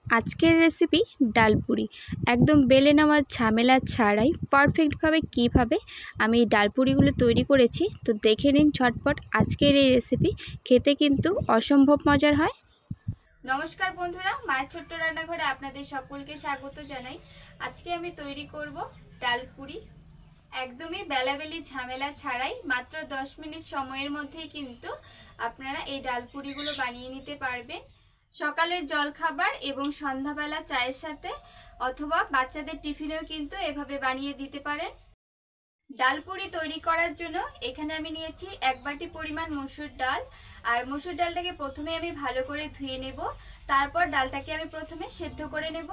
আজকের রেসিপি ডালপুরি। একদম বেলে নেওয়ার ঝামেলা ছাড়াই পারফেক্টভাবে কিভাবে আমি এই ডালপুরিগুলো তৈরি করেছি, তো দেখে নিন ঝটপট আজকের এই রেসিপি। খেতে কিন্তু অসম্ভব মজার হয়। নমস্কার বন্ধুরা, মায়ের ছোট্ট রান্নাঘরে আপনাদের সকলকে স্বাগত জানাই। আজকে আমি তৈরি করব ডালপুরি। একদমই বেলাবেলি ঝামেলা ছাড়াই মাত্র 10 মিনিট সময়ের মধ্যেই কিন্তু আপনারা এই ডালপুরিগুলো বানিয়ে নিতে পারবেন। সকালের জলখাবার এবং সন্ধ্যাবেলা চায়ের সাথে অথবা বাচ্চাদের টিফিনেও কিন্তু এভাবে বানিয়ে দিতে পারেন। ডালপুরি তৈরি করার জন্য এখানে আমি নিয়েছি 1 বাটি পরিমাণ মসুর ডাল। আর মসুর ডালটাকে প্রথমে আমি ভালো করে ধুয়ে নেব, তারপর ডালটাকে আমি প্রথমে সেদ্ধ করে নেব।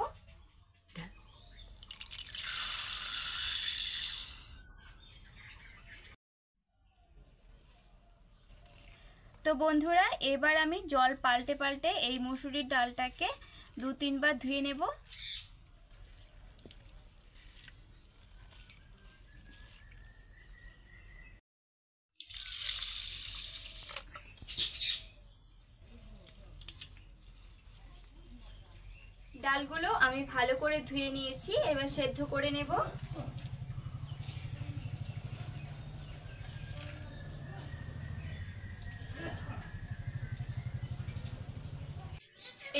তো বন্ধুরা, এবার আমি জল পাল্টে পাল্টে এই মসুরির ডালটাকে 2-3 বার ধুয়ে নেব। ডালগুলো আমি ভালো করে ধুয়ে নিয়েছি, এবার সেদ্ধ করে নেব।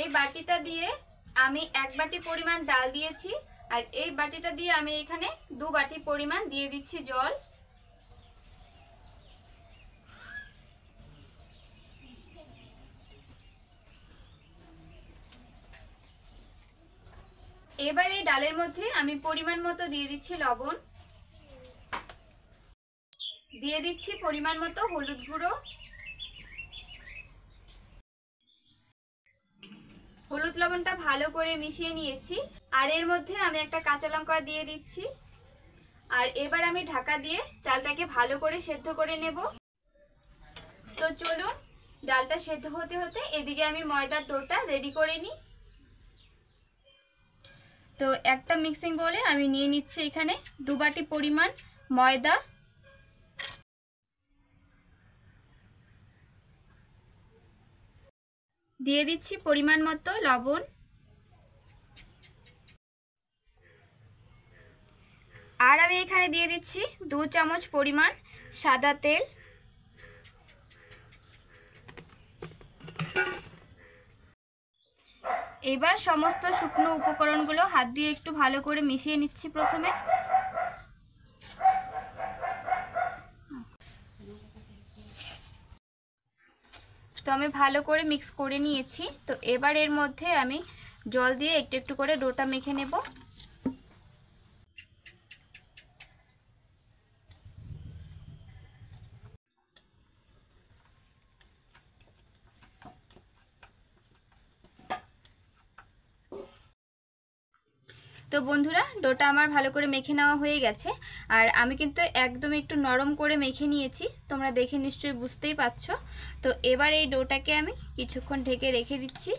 এই বাটিটা দিয়ে আমি 1 বাটি পরিমাণ ডাল দিয়েছি, আর এই বাটিটা দিয়ে আমি এখানে 2 বাটি পরিমাণ দিয়ে দিচ্ছি জল। এবার এই ডালের মধ্যে আমি পরিমাণ মতো দিয়ে দিচ্ছি লবণ, দিয়ে দিচ্ছি পরিমাণ মতো হলুদ গুঁড়ো, হলুদ লবণটা ভালো করে মিশিয়ে নিয়েছি। আর এর মধ্যে আমি একটা কাঁচা লঙ্কা দিয়ে দিচ্ছি। আর এবার আমি ঢাকা দিয়ে ডালটাকে ভালো করে সেদ্ধ করে নেব। তো চলুন, ডালটা সেদ্ধ হতে হতে এদিকে আমি ময়দার ডোটা রেডি করে নিই। তো একটা মিক্সিং বোলে আমি নিয়ে নিচ্ছি এখানে 2 বাটি পরিমাণ ময়দা, দিয়ে দিচ্ছি পরিমাণ মতো লবণ, আর আমি এখানে দিয়ে দিচ্ছি 2 চামচ পরিমাণ সাদা তেল। এবার সমস্ত শুকনো উপকরণগুলো হাত দিয়ে একটু ভালো করে মিশিয়ে নিচ্ছি প্রথমে। তো আমি ভালো করে মিক্স করে নিয়েছি। তো এবার এর মধ্যে আমি জল দিয়ে একটু একটু করে ডোটা মেখে নেব। তো বন্ধুরা, ডোটা আমার ভালো করে মেখে নেওয়া হয়ে গেছে। আর আমি কিন্তু একদম একটু নরম করে মেখে নিয়েছি, তোমরা দেখে নিশ্চয়ই বুঝতেই পারছো। তো এবার এই ডোটাকে আমি কিছুক্ষণ ঢেকে রেখে দিচ্ছি।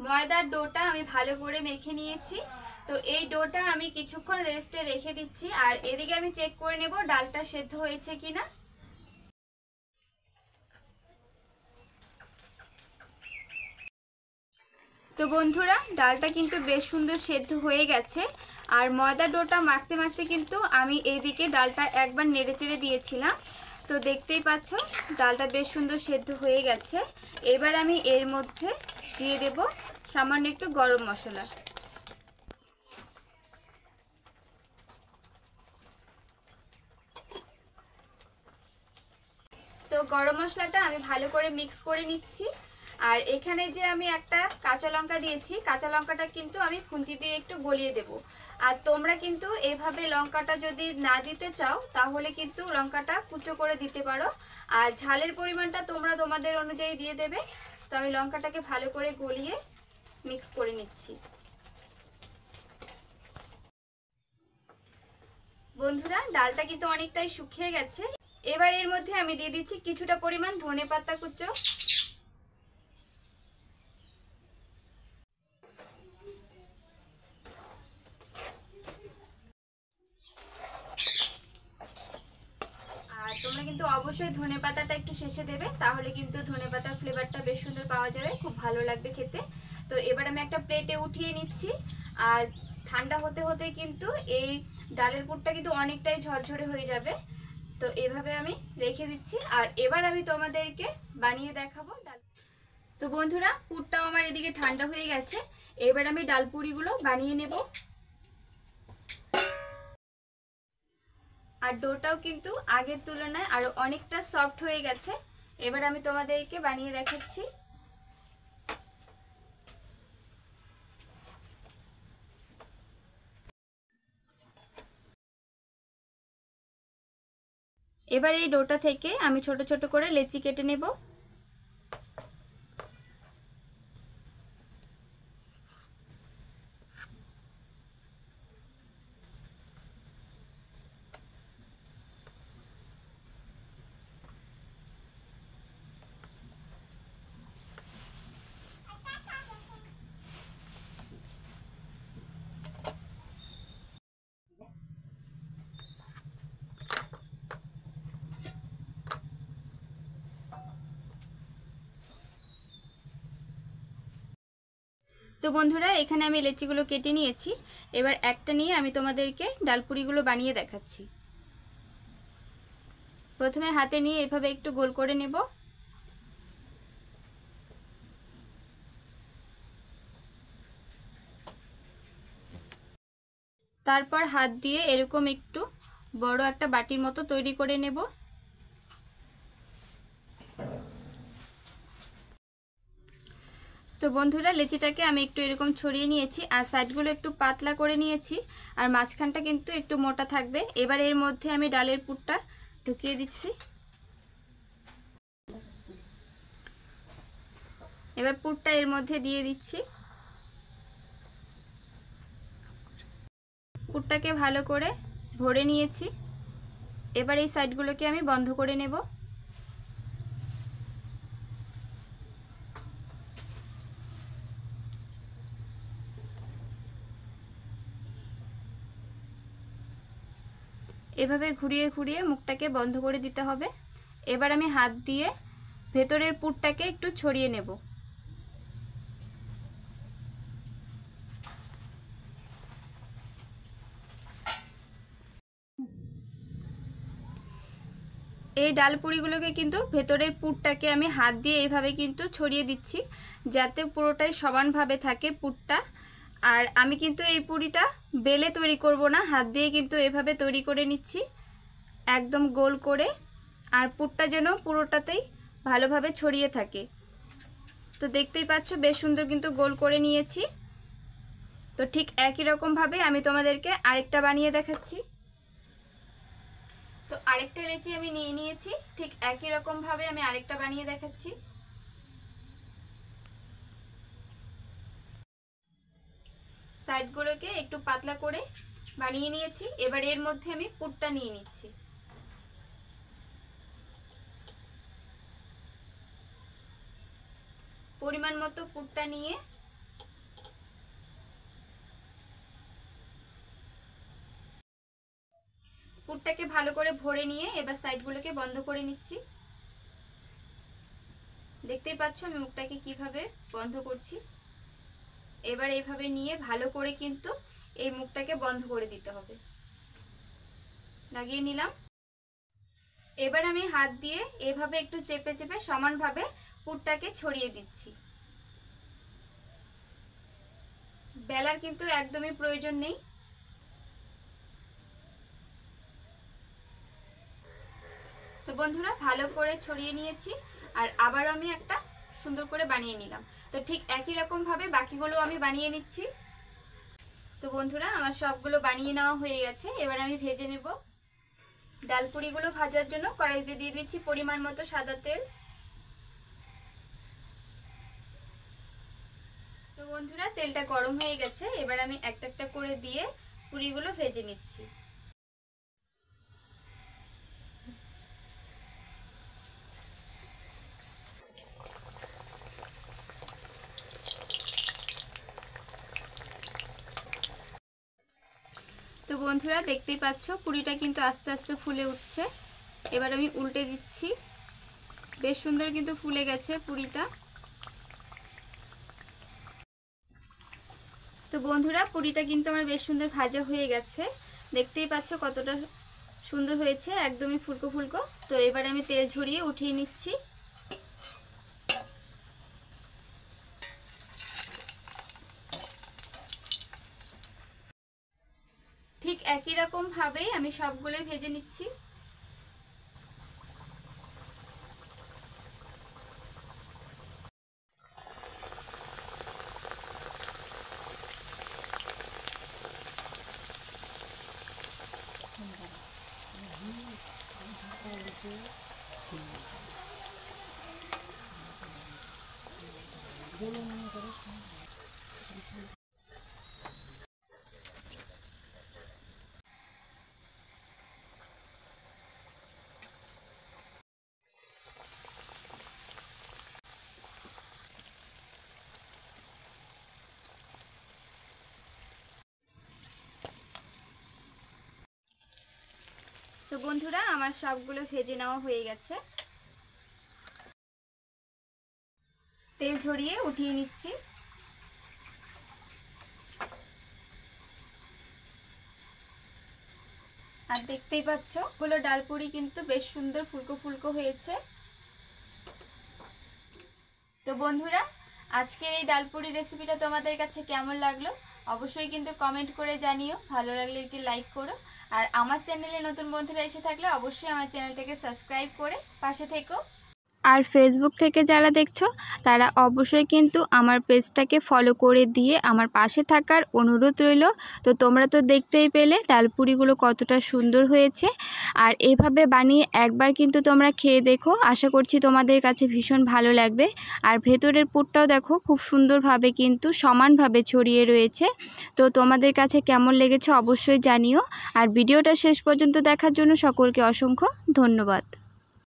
ময়দার ডোটা আমি ভালো করে মেখে নিয়েছি। তো এই ডোটা আমি কিছুক্ষণ রেস্টে রেখে দিচ্ছি। আর এদিকে আমি চেক করে নেব ডালটা সেদ্ধ হয়েছে কিনা। তো বন্ধুরা, ডালটা কিন্তু বেশ সুন্দর সেদ্ধ হয়ে গেছে। আর ময়দা ডোটা মাখতে মাখতে কিন্তু আমি এইদিকে ডালটা একবার নেড়েচেড়ে দিয়েছিলাম। তো দেখতেই পাচ্ছ ডালটা বেশ সুন্দর সেদ্ধ হয়ে গেছে। এবার আমি এর মধ্যে দিয়ে দেব সামান্য একটু গরম মশলা। তো গরম মশলাটা আমি ভালো করে মিক্স করে নিচ্ছি। আর এখানে যে আমি একটা কাঁচা লঙ্কা দিয়েছি, কাঁচা লঙ্কাটা কিন্তু আমি খুন্তি দিয়ে একটু গলিয়ে দেব। আর তোমরা কিন্তু এভাবে লঙ্কাটা যদি না দিতে চাও তাহলে কিন্তু লঙ্কাটা কুচো করে দিতে পারো। আর ঝালের পরিমাণটা তোমরা তোমাদের অনুযায়ী দিয়ে দেবে। তো আমি লঙ্কাটাকে ভালো করে গলিয়ে মিক্স করে নিচ্ছি। বন্ধুরা, ডালটা কিন্তু অনেকটাই শুকিয়ে গেছে। এবার এর মধ্যে আমি দিয়ে দিচ্ছি কিছুটা পরিমাণ ধনেপাতা কুচো, তোমরা কিন্তু অবশ্যই ধনেপাতাটা একটু শেষে দেবে, তাহলে কিন্তু ধনেপাতার ফ্লেভারটা বেশ সুন্দর পাওয়া যাবে, খুব ভালো লাগবে খেতে। তো এবার আমি একটা প্লেটে উঠিয়ে নিচ্ছি। আর ঠান্ডা হতে হতে কিন্তু এই ডালের পুরটা কিন্তু অনেকটাই ঝরঝরে হয়ে যাবে। তো এভাবে আমি রেখে দিচ্ছি। আর এবার আমি তোমাদেরকে বানিয়ে দেখাবো ডাল। তো বন্ধুরা, পুরটাও আমার এদিকে ঠান্ডা হয়ে গেছে। এবার আমি ডালপুরিগুলো বানিয়ে নেব। আর ডোটাও কিন্তু আগের তুলনায় আরো অনেকটা সফট হয়ে গেছে। এবার আমি তোমাদেরকে বানিয়ে দেখাচ্ছি। এবার এই ডোটা থেকে আমি ছোট ছোট করে লেচি কেটে নেব। তো বন্ধুরা, এখানে আমি লেচিগুলো কেটে নিয়েছি। এবার একটা নিয়ে আমি তোমাদেরকে ডালপুরিগুলো বানিয়ে দেখাচ্ছি। প্রথমে হাতে নিয়ে এভাবে একটু গোল করে নেব। তারপর হাত দিয়ে এরকম একটু বড় একটা বাটির মতো তৈরি করে নেব। তো বন্ধুরা, লেচিটাকে আমি একটু এরকম ছড়িয়ে নিয়েছি, আর সাইডগুলো একটু পাতলা করে নিয়েছি, আর মাঝখানটা কিন্তু একটু মোটা থাকবে। এবার এর মধ্যে আমি ডালের পুরটা ঢুকিয়ে দিচ্ছি। এবার পুরটা এর মধ্যে দিয়ে দিচ্ছি। পুরটাকে ভালো করে ভরে নিয়েছি। এবার এই সাইডগুলোকে আমি বন্ধ করে নেব। এভাবে ঘুরিয়ে ঘুরিয়ে মুখটাকে বন্ধ করে দিতে হবে। এবার আমি হাত দিয়ে ভেতরের পুরটাকে একটু ছড়িয়ে নেব। এই ডালপুরিগুলোকে কিন্তু ভেতরের পুরটাকে আমি হাত দিয়ে এইভাবে কিন্তু ছড়িয়ে দিচ্ছি, যাতে পুরোটাই সমানভাবে থাকে পুরটা। আর আমি কিন্তু এই পুরিটা বেলে তৈরি করব না, হাত দিয়ে কিন্তু এভাবে তৈরি করে নিচ্ছি একদম গোল করে। আর পুরটা যেন পুরোটাতেই ভালোভাবে ছড়িয়ে থাকে। তো দেখতেই পাচ্ছ বেশ সুন্দর কিন্তু গোল করে নিয়েছি। তো ঠিক একই রকমভাবে আমি তোমাদেরকে আরেকটা বানিয়ে দেখাচ্ছি। তো আরেকটা লেচি আমি নিয়ে নিয়েছি, ঠিক একই রকমভাবে আমি আরেকটা বানিয়ে দেখাচ্ছি। সাইডগুলোকে একটু পাতলা করে বানিয়ে নিয়েছি। এবার এর মধ্যে আমি পুরটা নিয়ে নিচ্ছি। পরিমাণ মতো পুরটা নিয়ে পুরটাকে ভালো করে ভরে নিয়ে এবার সাইডগুলোকে বন্ধ করে নিচ্ছি। দেখতেই পাচ্ছ আমি মুখটাকে কিভাবে বন্ধ করছি। এবার এইভাবে নিয়ে ভালো করে কিন্তু এই মুখটাকে বন্ধ করে দিতে হবে। লাগিয়ে নিলাম। এবার আমি হাত দিয়ে এভাবে একটু চেপে চেপে সমানভাবে পুরটাকে ছড়িয়ে দিচ্ছি। বেলার কিন্তু একদমই প্রয়োজন নেই। তো বন্ধুরা, ভালো করে ছড়িয়ে নিয়েছি, আর আবার আমি একটা সুন্দর করে বানিয়ে নিলাম। তো ঠিক একই রকম ভাবে বাকিগুলো আমি বানিয়ে নিচ্ছি। তো বন্ধুরা, আমার সবগুলো বানিয়ে নেওয়া হয়ে গেছে। এবার আমি ভেজে নেব। ডালপুরিগুলো ভাজার জন্য কড়াইতে দিয়ে দিচ্ছি পরিমাণ মতো সাদা তেল। তো বন্ধুরা, তেলটা গরম হয়ে গেছে। এবার আমি একটা একটা করে দিয়ে পুরিগুলো ভেজে নিচ্ছি। তো বন্ধুরা, দেখতেই পাচ্ছ পুরিটা কিন্তু আস্তে আস্তে ফুলে উঠছে। এবার আমি উল্টে দিচ্ছি। বেশ সুন্দর কিন্তু ফুলে গেছে পুরিটা। তো বন্ধুরা, পুরিটা কিন্তু আমার বেশ সুন্দর ভাজা হয়ে গেছে, দেখতেই পাচ্ছ কতটা সুন্দর হয়েছে, একদমই ফুলকো ফুলকো। তো এবার আমি তেল ঝরিয়ে উঠিয়ে নিচ্ছি। ঠিক একই রকম ভাবেই আমি সবগুলোই ভেজে নিচ্ছি। তো বন্ধুরা, আমার সবগুলো ভেজে নেওয়া হয়ে গেছে। তেল ঝরিয়ে উঠিয়ে নিচ্ছি। আর দেখতেই পাচ্ছ গুলো ডালপুরি কিন্তু বেশ সুন্দর ফুলকো ফুলকো হয়েছে। তো বন্ধুরা, আজকের এই ডালপুরি রেসিপিটা তোমাদের কাছে কেমন লাগলো অবশ্যই কিন্তু কমেন্ট করে জানিও। ভালো লাগলে একটি লাইক করো। আর আমার চ্যানেলে নতুন বন্ধুরা এসে থাকলে অবশ্যই আমার চ্যানেলটাকে সাবস্ক্রাইব করে পাশে থেকো। আর ফেসবুক থেকে যারা দেখছো তারা অবশ্যই কিন্তু আমার পেজটাকে ফলো করে দিয়ে আমার পাশে থাকার অনুরোধ রইল। তো তোমরা তো দেখতেই পেলে ডালপুরিগুলো কতটা সুন্দর হয়েছে। আর এইভাবে বানিয়ে একবার কিন্তু তোমরা খেয়ে দেখো, আশা করছি তোমাদের কাছে ভীষণ ভালো লাগবে। আর ভেতরের পুরটাও দেখো খুব সুন্দরভাবে কিন্তু সমানভাবে ছড়িয়ে রয়েছে। তো তোমাদের কাছে কেমন লেগেছে অবশ্যই জানিও। আর ভিডিওটা শেষ পর্যন্ত দেখার জন্য সকলকে অসংখ্য ধন্যবাদ।